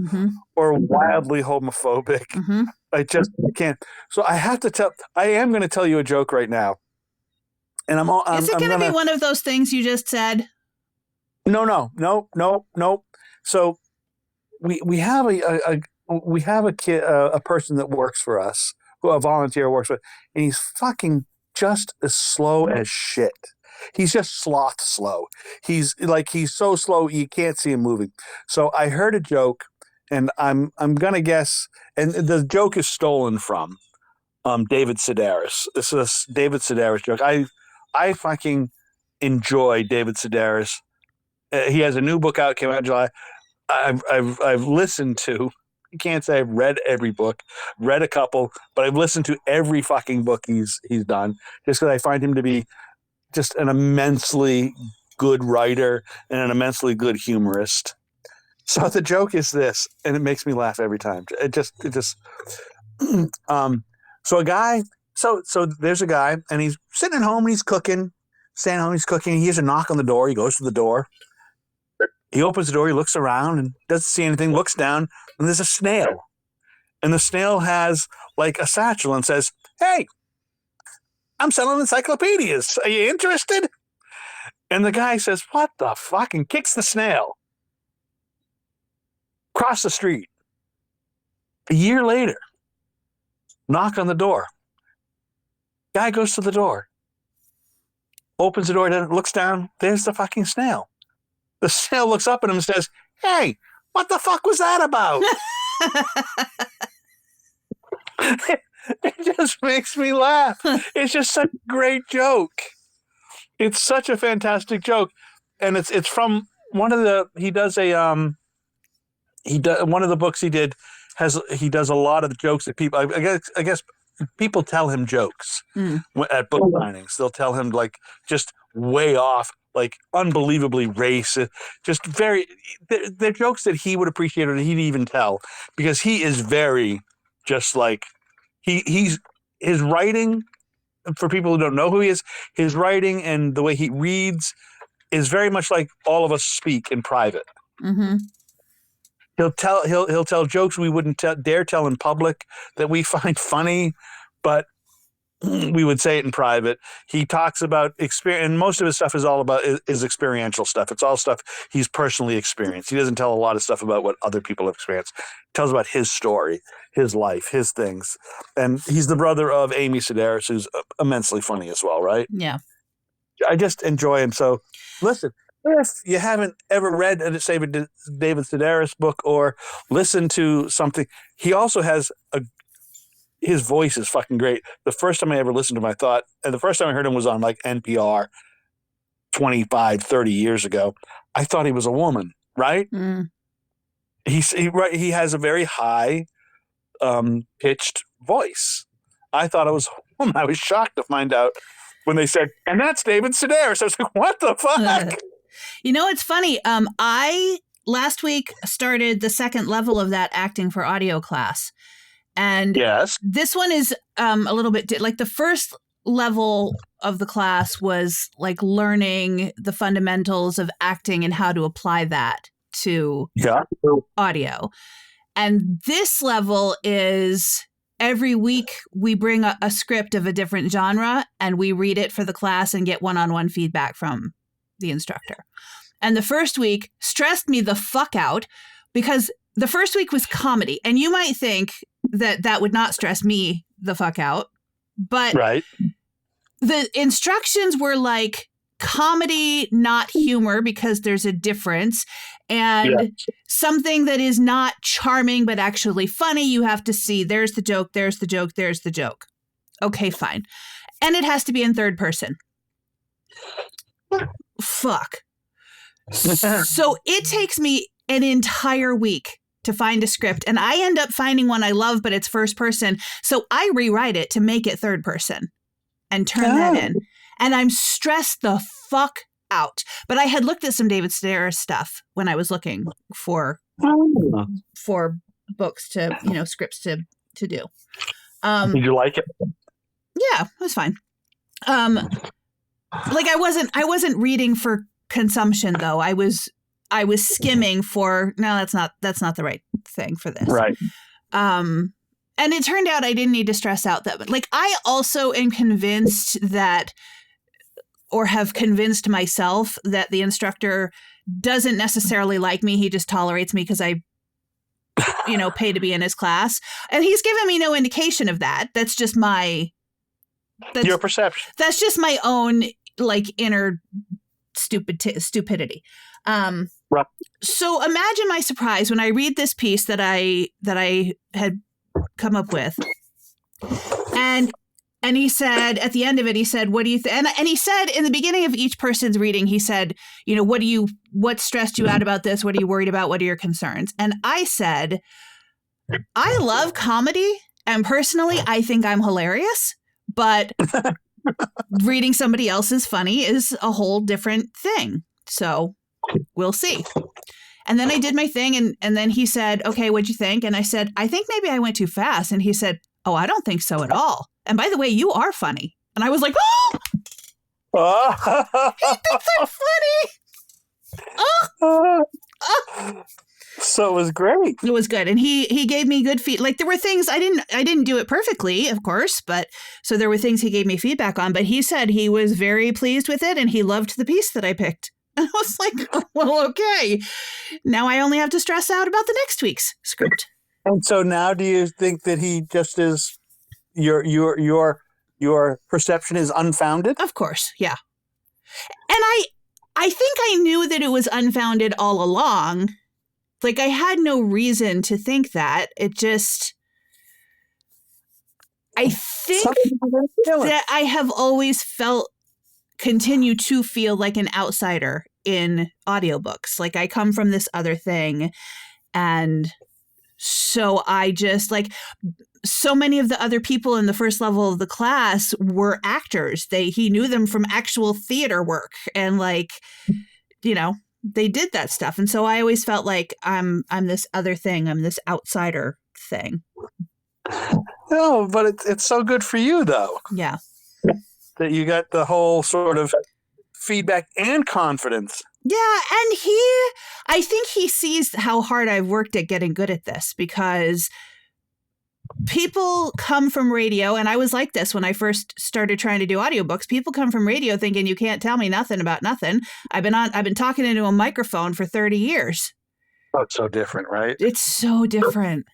or wildly homophobic. I just can't. So I have to I am going to tell you a joke right now. And Is it going to be one of those things you just said? No. So we have a kid, a person that works for us, who a volunteer works with, and he's fucking just as slow as shit. He's just sloth slow. He's so slow you can't see him moving. So I heard a joke, and I'm gonna guess, and the joke is stolen from David Sedaris. This is a David Sedaris joke. I fucking enjoy David Sedaris. He has a new book out, came out in July. I've listened to. I can't say I've read every book, read a couple, but I've listened to every fucking book he's done, just because I find him to be just an immensely good writer and an immensely good humorist. So the joke is this, and it makes me laugh every time. It just so there's a guy, and he's sitting at home and he's cooking, staying home, he's cooking. He hears a knock on the door. He goes to the door. He opens the door, he looks around and doesn't see anything, looks down, and there's a snail. And the snail has like a satchel and says, "Hey, I'm selling encyclopedias. Are you interested?" And the guy says, "What the fuck?" and kicks the snail. Across the street. A year later, knock on the door. Guy goes to the door. Opens the door, looks down, there's the fucking snail. The snail looks up at him and says, "Hey, what the fuck was that about?" It just makes me laugh. It's just such a great joke. It's such a fantastic joke. And it's from one of the, one of the books he did he does a lot of the jokes that people, I guess people tell him jokes at book signings. They'll tell him like just way off, like unbelievably racist, just they're jokes that he would appreciate or he'd even tell, because he is very just like, his writing, for people who don't know who he is, his writing and the way he reads is very much like all of us speak in private. He'll tell jokes we wouldn't dare tell in public that we find funny, but we would say it in private. He talks about experience, and most of his stuff is all about is experiential stuff. It's all stuff he's personally experienced. He doesn't tell a lot of stuff about what other people have experienced. He tells about his story, his life, his things. And he's the brother of Amy Sedaris, who's immensely funny as well, right? Yeah. I just enjoy him. So listen, if you haven't ever read a David Sedaris book or listened to something, he also has his voice is fucking great. The first time I ever listened to him, and the first time I heard him was on like NPR 25, 30 years ago. I thought he was a woman, right? He has a very high pitched voice. I thought it was a woman. I was shocked to find out when they said, "And that's David Sedaris." I was like, what the fuck? You know, it's funny. I last week started the second level of that acting for audio class. And yes, this one is a little bit like the first level of the class was like learning the fundamentals of acting and how to apply that to audio. And this level is every week we bring a script of a different genre and we read it for the class and get one-on-one feedback from the instructor. And the first week stressed me the fuck out because the first week was comedy. And you might think that that would not stress me the fuck out. But the instructions were like comedy, not humor, because there's a difference. And something that is not charming, but actually funny, you have to see there's the joke, there's the joke, there's the joke. Okay, fine. And it has to be in third person. Fuck. So it takes me an entire week to find a script, and I end up finding one I love, but it's first person. So I rewrite it to make it third person and turn that in. And I'm stressed the fuck out. But I had looked at some David Sedaris stuff when I was looking for books to, scripts to do. Did you like it? Yeah, it was fine. Like I wasn't reading for consumption though. I was skimming for, no, that's not the right thing for this. Right. And it turned out I didn't need to stress out that, like, I also am convinced that, or have convinced myself that the instructor doesn't necessarily like me. He just tolerates me because I, pay to be in his class. And he's given me no indication of that. That's just your perception. That's just my own, like, inner stupidity. Right. So imagine my surprise when I read this piece that I had come up with, and he said at the end of it, he said, "What do you?" And he said in the beginning of each person's reading, he said, what stressed you out about this? What are you worried about? What are your concerns? And I said, I love comedy, and personally, I think I'm hilarious, but reading somebody else's funny is a whole different thing. So we'll see. And then I did my thing. And then he said, okay, what'd you think? And I said, I think maybe I went too fast. And he said, oh, I don't think so at all. And by the way, you are funny. And I was like, oh, he thinks I'm funny. So it was great. It was good. And he gave me good feedback. Like there were things I didn't do it perfectly, of course, but so there were things he gave me feedback on, but he said he was very pleased with it and he loved the piece that I picked. And I was like, well, okay. Now I only have to stress out about the next week's script. And so now do you think that he just is your perception is unfounded? Of course, yeah. And I think I knew that it was unfounded all along. Like I had no reason to think that. It just I think that I have always continue to feel like an outsider in audiobooks. Like I come from this other thing. And so I just like so many of the other people in the first level of the class were actors. He knew them from actual theater work and like, they did that stuff. And so I always felt like I'm this other thing. I'm this outsider thing. No, but it's so good for you though. Yeah. That you got the whole sort of feedback and confidence. Yeah, and I think he sees how hard I've worked at getting good at this because people come from radio, and I was like this when I first started trying to do audiobooks. People come from radio thinking you can't tell me nothing about nothing. I've been talking into a microphone for 30 years. Oh, it's so different, right? It's so different.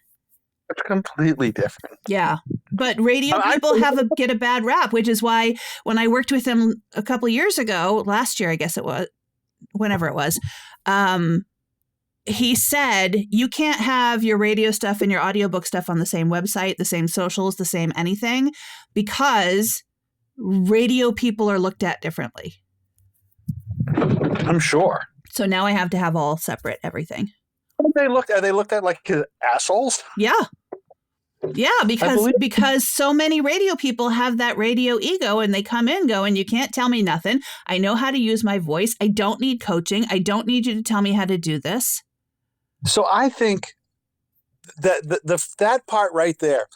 It's completely different. Yeah. But radio people get a bad rap, which is why when I worked with him a couple of years ago, last year, I guess it was, whenever it was, he said, you can't have your radio stuff and your audiobook stuff on the same website, the same socials, the same anything, because radio people are looked at differently. I'm sure. So now I have to have all separate everything. Are they looked at like assholes? Yeah. Yeah, because so many radio people have that radio ego and they come in going, you can't tell me nothing. I know how to use my voice. I don't need coaching. I don't need you to tell me how to do this. So I think that that part right there,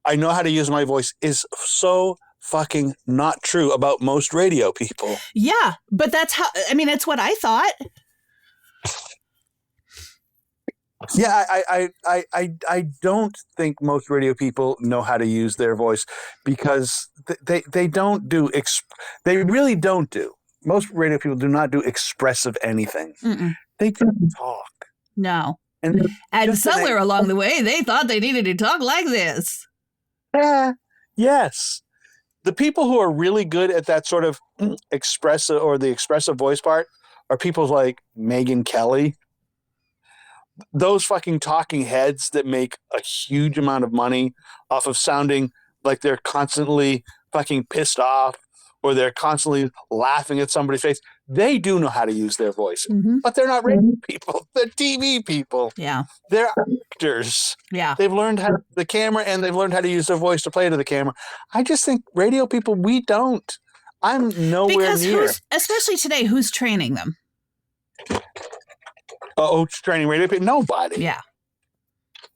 I know how to use my voice, is so fucking not true about most radio people. Yeah, but that's how, I mean, it's what I thought. Yeah, I don't think most radio people know how to use their voice because they don't do they really don't do. Most radio people do not do expressive anything. Mm-mm. They just talk. No. And somewhere along the way, they thought they needed to talk like this. Yes. The people who are really good at that sort of expressive or the expressive voice part are people like Megyn Kelly. Those fucking talking heads that make a huge amount of money off of sounding like they're constantly fucking pissed off or they're constantly laughing at somebody's face. They do know how to use their voice, but they're not radio people. They're TV people. Yeah. They're actors. Yeah. They've learned how the camera and they've learned how to use their voice to play to the camera. I just think radio people, we don't. I'm nowhere near. Especially today, who's training them? Training radio people? Nobody. Yeah.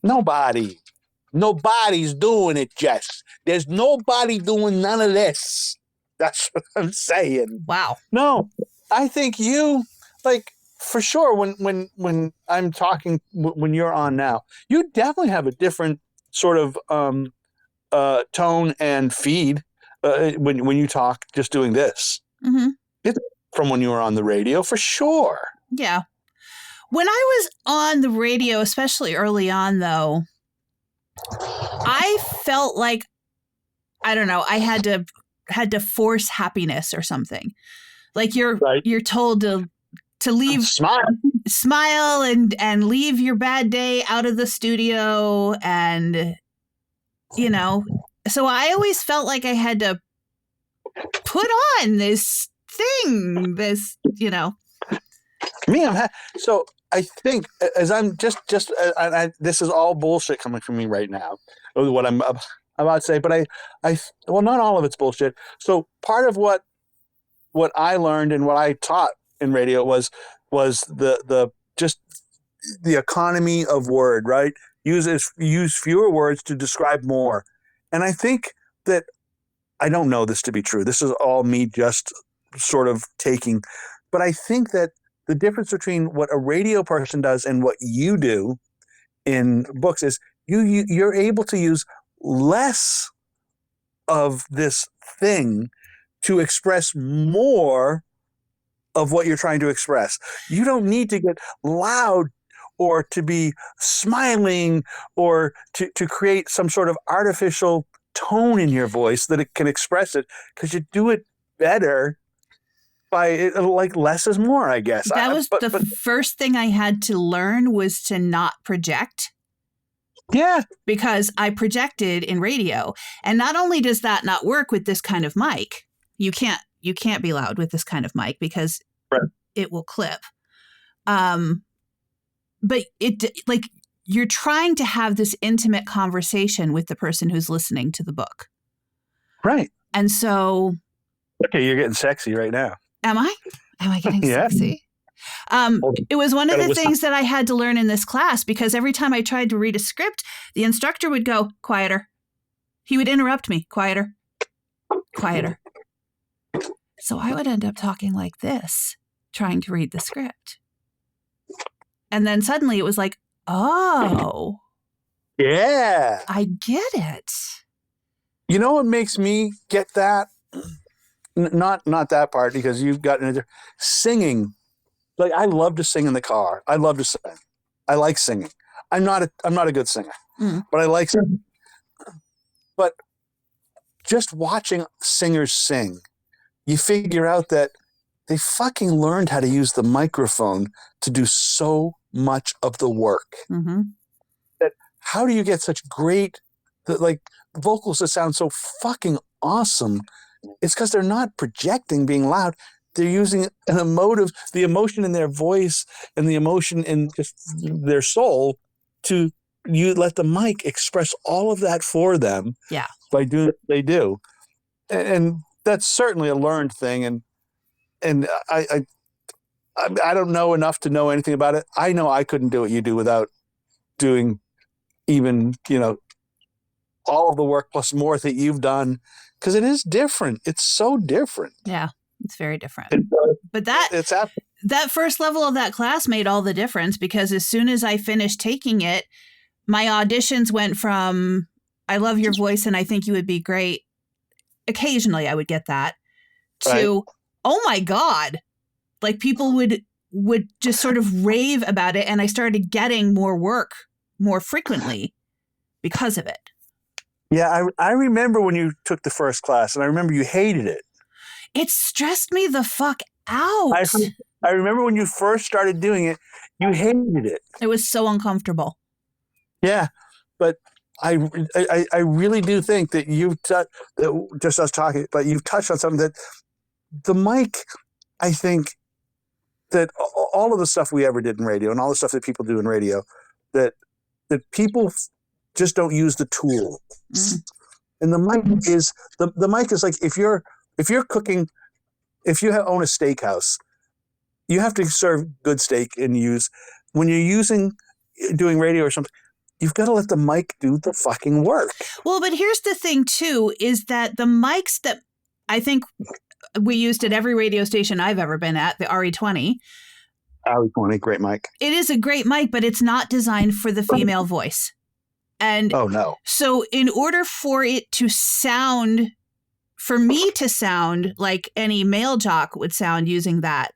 Nobody. Nobody's doing it, Jess. There's nobody doing none of this. That's what I'm saying. Wow. No, I think you, like, for sure, when I'm talking, when you're on now, you definitely have a different sort of tone and feed when you talk just doing this. Mm-hmm. It's from when you were on the radio, for sure. Yeah. When I was on the radio, especially early on, though, I felt like, I don't know, I had to force happiness or something. Like you're told to leave, smile and leave your bad day out of the studio. And, you know, so I always felt like I had to put on this thing, So I think as I'm this is all bullshit coming from me right now, what I'm about to say, but well, not all of it's bullshit. So part of what I learned and what I taught in radio was the economy of word, right? Use fewer words to describe more. And I think that, I don't know this to be true. This is all me just sort of taking, but I think that the difference between what a radio person does and what you do in books is you're able to use less of this thing to express more of what you're trying to express. You don't need to get loud or to be smiling or to create some sort of artificial tone in your voice that it can express it, because you do it better by like less is more, I guess. That was the first thing I had to learn, was to not project. Yeah. Because I projected in radio. And not only does that not work with this kind of mic, you can't be loud with this kind of mic because it will clip. But you're trying to have this intimate conversation with the person who's listening to the book. Right. And so. Okay, you're getting sexy right now. Am I getting sexy? It was one of the things that I had to learn in this class, because every time I tried to read a script, the instructor would go, quieter. He would interrupt me, quieter, quieter. So I would end up talking like this, trying to read the script. And then suddenly it was like, oh. Yeah. I get it. You know what makes me get that? Not that part, because you've got singing. Like, I love to sing in the car. I love to sing. I like singing. I'm not a good singer, but I like singing. But just watching singers sing, you figure out that they fucking learned how to use the microphone to do so much of the work. Mm-hmm. That how do you get such great, vocals that sound so fucking awesome? It's because they're not projecting being loud. They're using the emotion in their voice and the emotion in just their soul to let the mic express all of that for them. Yeah. By doing what they do. And that's certainly a learned thing. And I don't know enough to know anything about it. I know I couldn't do what you do without doing even, all of the work plus more that you've done, because it is different. It's so different. Yeah, it's very different. But that first level of that class made all the difference, because as soon as I finished taking it, my auditions went from, I love your voice and I think you would be great. Occasionally I would get that, to, oh my God, like people would just sort of rave about it. And I started getting more work more frequently because of it. Yeah, I remember when you took the first class, and I remember you hated it. It stressed me the fuck out. I remember when you first started doing it, you hated it. It was so uncomfortable. Yeah, but I really do think that you've just us talking, but you've touched on something that the mic, I think that all of the stuff we ever did in radio and all the stuff that people do in radio, that people just don't use the tool. And the mic is the mic is like, if you're cooking, if you own a steakhouse, you have to serve good steak and when you're doing radio or something, you've got to let the mic do the fucking work. Well, but here's the thing too, is that the mics that I think we used at every radio station I've ever been at, the RE20. RE20, great mic. It is a great mic, but it's not designed for the female voice. And oh no. So in order for it to sound, for me to sound like any male jock would sound using that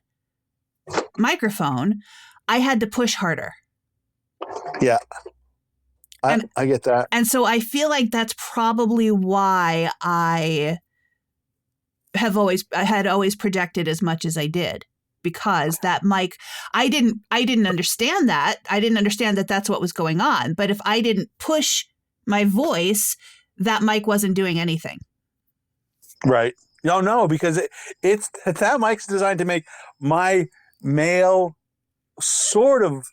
microphone, I had to push harder. Yeah. I get that. And so I feel like that's probably why I had always projected as much as I did, because that mic, I didn't understand that. I didn't understand that that's what was going on. But if I didn't push my voice, that mic wasn't doing anything. Right. No, because that mic's designed to make my male sort of,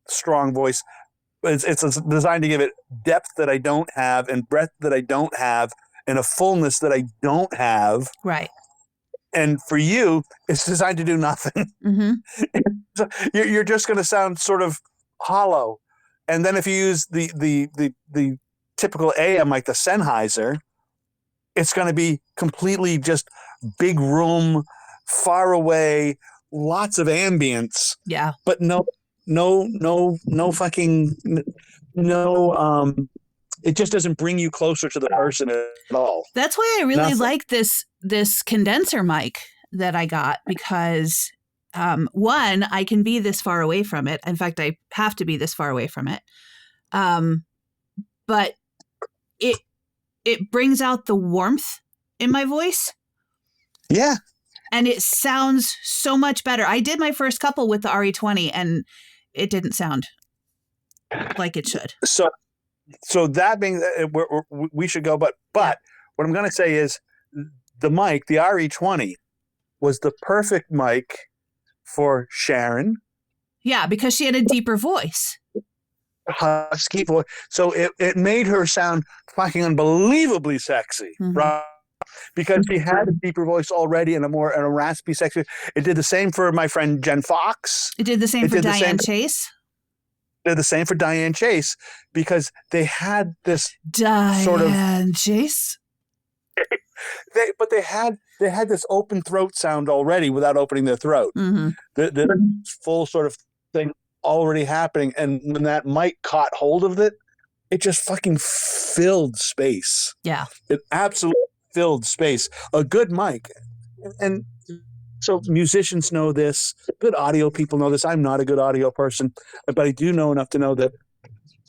strong voice. It's designed to give it depth that I don't have, and breadth that I don't have, and a fullness that I don't have. Right. And for you, it's designed to do nothing. Mm-hmm. So you're just going to sound sort of hollow. And then if you use the typical AM, like the Sennheiser, it's going to be completely just big room, far away, lots of ambience. Yeah. But no fucking, it just doesn't bring you closer to the person at all. That's why I really like this condenser mic that I got, because one, I can be this far away from it. In fact, I have to be this far away from it. But it brings out the warmth in my voice. Yeah. And it sounds so much better. I did my first couple with the RE20 and it didn't sound like it should. So that being, we should go. But what I'm going to say is the mic, the RE20, was the perfect mic for Sharon. Yeah, because she had a deeper voice. Husky voice. So it made her sound fucking unbelievably sexy, right? Because she had a deeper voice already and a raspy, sexy. It did the same for my friend Jen Fox. It did the same for Diane Chase. They're the same for Diane Chase, because they had this Diane Chase. But they had this open throat sound already without opening their throat. Mm-hmm. The full sort of thing already happening, and when that mic caught hold of it, it just fucking filled space. Yeah, it absolutely filled space. A good mic, and so musicians know this. Good audio people know this. I'm not a good audio person, but I do know enough to know that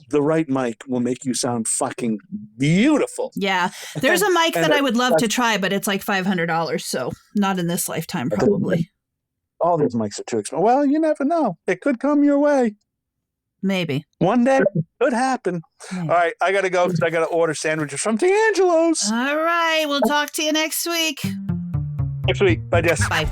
the right mic will make you sound fucking beautiful. Yeah. There's a mic that I would love to try, but it's like $500. So not in this lifetime, probably. All these mics are too expensive. Well, you never know. It could come your way. Maybe. One day it could happen. Maybe. All right. I got to go because I got to order sandwiches from D'Angelo's. All right. We'll talk to you next week. Next week. Bye, Jess. Bye.